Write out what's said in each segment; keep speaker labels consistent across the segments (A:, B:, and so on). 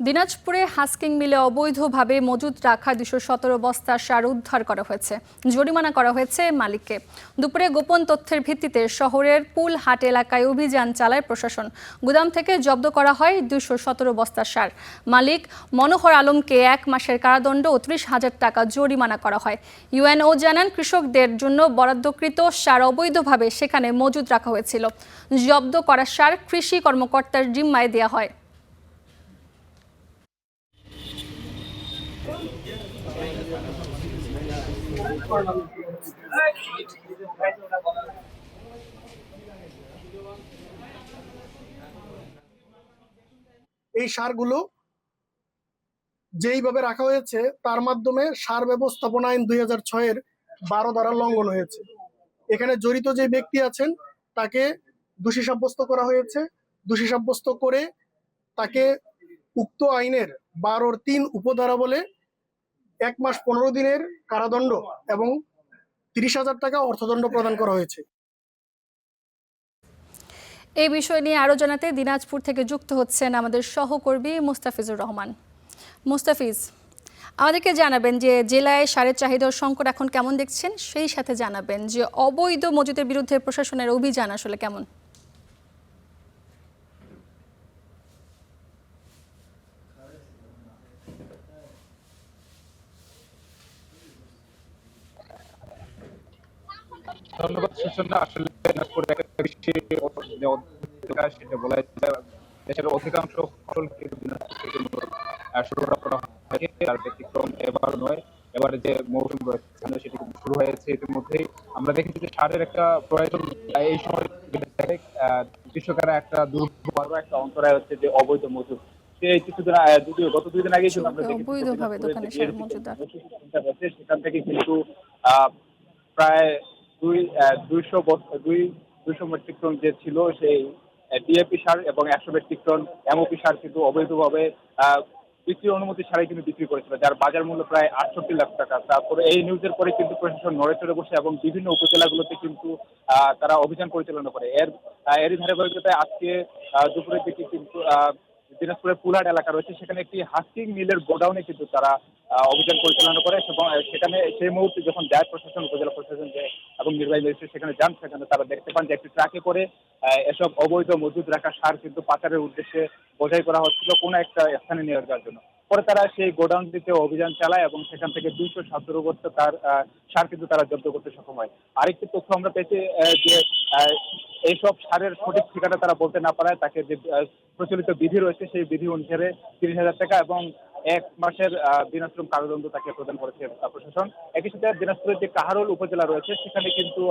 A: দিনাজপুরে হাস্কিং মিলে অবৈধভাবে মজুত রাখা ২১৭ বস্তা সার উদ্ধার করা হয়েছে। জরিমানা করা হয়েছে মালিককে। দুপুরে গোপন তথ্যের ভিত্তিতে শহরের পুলহাট এলাকায় অভিযান চালায় প্রশাসন। গুদাম থেকে জব্দ করা হয় ২১৭ বস্তা সার। মালিক মনোহর আলমকে ১ মাসের কারাদণ্ড ও ৩০,০০০ টাকা জরিমানা করা হয়। ইউএনও জানান, কৃষকদের জন্য বরাদ্দকৃত সার অবৈধভাবে সেখানে মজুত রাখা হয়েছিল। জব্দ করা সার কৃষি কর্মকর্তার জিম্মায় দেওয়া হয়।
B: এই সারগুলো যেইভাবে রাখা হয়েছে তার মাধ্যমে সার ব্যবস্থাপনা আইন ২০০৬-এর ১২ ধারা লঙ্ঘন হয়েছে। এখানে জড়িত যে ব্যক্তি আছেন তাকে দোষী সাব্যস্ত করা হয়েছে। দোষী সাব্যস্ত করে তাকে উক্ত আইনের ১২-৩ উপধারা বলে ১ মাস ১৫ দিনের কারাদণ্ড এবং ৩০,০০০ টাকা অর্থদণ্ড প্রদান করা হয়েছে।
A: এই বিষয় নিয়ে আরও জানাতে দিনাজপুর থেকে যুক্ত হচ্ছেন আমাদের সহকর্মী মুস্তাফিজুর রহমান। মুস্তাফিজ, আমাদেরকে জানাবেন যে জেলায় সারের চাহিদার সংকট এখন কেমন দেখছেন, সেই সাথে জানাবেন যে অবৈধ মজুতের বিরুদ্ধে প্রশাসনের অভিযান আসলে কেমন।
C: ধন্যবাদ সূচনা। আসলে দিনাজপুরে একটা বৃষ্টির সেটা বলা যায়। দেশের অধিকাংশ ফসল কিন্তু দিনাজপুর থেকে সরবরাহ করা হয়। তার ব্যতিক্রম এবার নয়। এবারে যে মৌসুম রয়েছে সেটি কিন্তু শুরু হয়েছে ইতিমধ্যেই। আমরা দেখেছি যে সারের একটা প্রয়োজন এই সময় কৃষকেরা একটা দুর্ভোগ একটা অন্তরায় হচ্ছে যে অবৈধ মজুদ। গত ২ দিন আগে কিন্তু আমরা দেখেছি সেখান থেকে কিন্তু প্রায় ২০০ মেট্রিক টন যে ছিল সেই ডিএপি সার এবং ১০০ মেট্রিক টন এমওপি সার কিন্তু অবৈধভাবে বিক্রির অনুমতি ছাড়াই কিন্তু বিক্রি করেছিল, যার বাজার মূল্য প্রায় ৬৮ লাখ টাকা। তারপরে এই নিউজের পরে কিন্তু প্রশাসন নড়েচড়ে বসে এবং বিভিন্ন উপজেলাগুলোতে কিন্তু তারা অভিযান পরিচালনা করে। এরই ধারাবাহিকতায় আজকে দুপুরের দিকে কিন্তু দিনাজপুরের পুলহাট এলাকা রয়েছে, সেখানে একটি হাস্কিং মিলের গোডাউনে কিন্তু তারা অভিযান পরিচালনা করে এবং সেখানে সেই মুহূর্তে যখন যায় প্রশাসন, উপজেলা প্রশাসন এবং নির্বাহী ম্যাজিস্ট্রেট সেখানে যান, সেখানে তারা দেখতে পান যে একটি ট্রাকে করে এসব অবৈধ মজুদ রাখা সার কিন্তু পাচারের উদ্দেশ্যে বোঝাই করা হচ্ছিল কোনো একটা স্থানে নিয়ে যাওয়ার জন্য। পরে তারা সেই গোডাউনটিতে অভিযান চালায় এবং সেখান থেকে ২১৭ বস্তা তার সার কিন্তু তারা জব্দ করতে সক্ষম হয়। আরেকটি তথ্য আমরা পেয়েছি যে এইসব সারের সঠিক ঠিকানা তারা বলতে না পারায় তাকে যে প্রচলিত বিধি রয়েছে সেই বিধি অনুসারে ৩০,০০০ টাকা এবং ১ মাসের বিনাশ্রম কারাদণ্ড তাকে প্রদান করেছে প্রশাসন। একই সাথে দিনাজপুরের যে কাহারোল উপজেলা রয়েছে সেখানে কিন্তু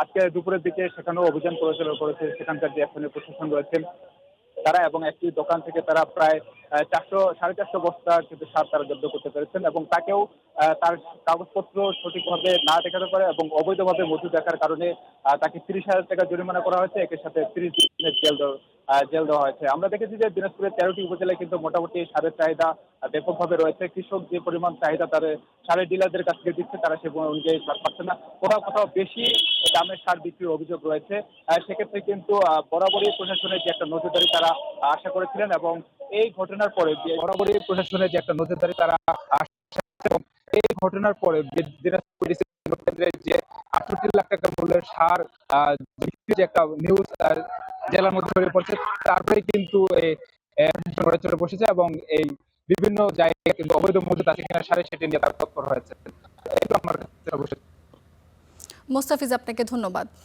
C: আজকে দুপুরের দিকে সেখানেও অভিযান পরিচালনা করেছে সেখানকার যে স্থানীয় প্রশাসন রয়েছেন তারা, এবং একটি দোকান থেকে তারা প্রায় ৪০০ বস্তা কিন্তু সার তারা জব্দ করতে পেরেছেন এবং তাকেও তার কাগজপত্র সঠিকভাবে না দেখাতে পারে এবং অবৈধভাবে মজুদ রাখার কারণে তাকে ৩০,০০০ টাকা জরিমানা করা হয়েছে। এর সাথে ৩০ দিনের জেল দেওয়া হয়েছে। আমরা দেখেছি যে দিনাজপুরের ১৩টি উপজেলায় কিন্তু মোটামুটি সারের চাহিদা ব্যাপকভাবে রয়েছে। কৃষক যে পরিমাণ চাহিদা তার সারের ডিলারদের কাছ থেকে দিচ্ছে, তারা সে অনুযায়ী সার পাচ্ছে না। কোথাও কোথাও বেশি দামের সার বিক্রির অভিযোগ রয়েছে। সেক্ষেত্রে কিন্তু বরাবরই প্রশাসনের যে একটা নজরদারি তারা আশা করেছিলেন এবং এই ঘটনার পরে বরাবরই প্রশাসনের যে একটা নজরদারি তারা এই ঘটনার পরে দিনাজপুর কেন্দ্রের যে ৬৮ লাখ টাকা মূল্যের সার যে একটা নিউজ জেলার মধ্যে ছড়িয়ে পড়ছে, তারপরে কিন্তু চলে বসেছে এবং এই বিভিন্ন জায়গায় কিন্তু অবৈধ মজুদ আছে কিনা সারে সেটি নিয়ে তার তৎপর হয়েছে।
A: মুস্তাফিজ, আপনাকে ধন্যবাদ।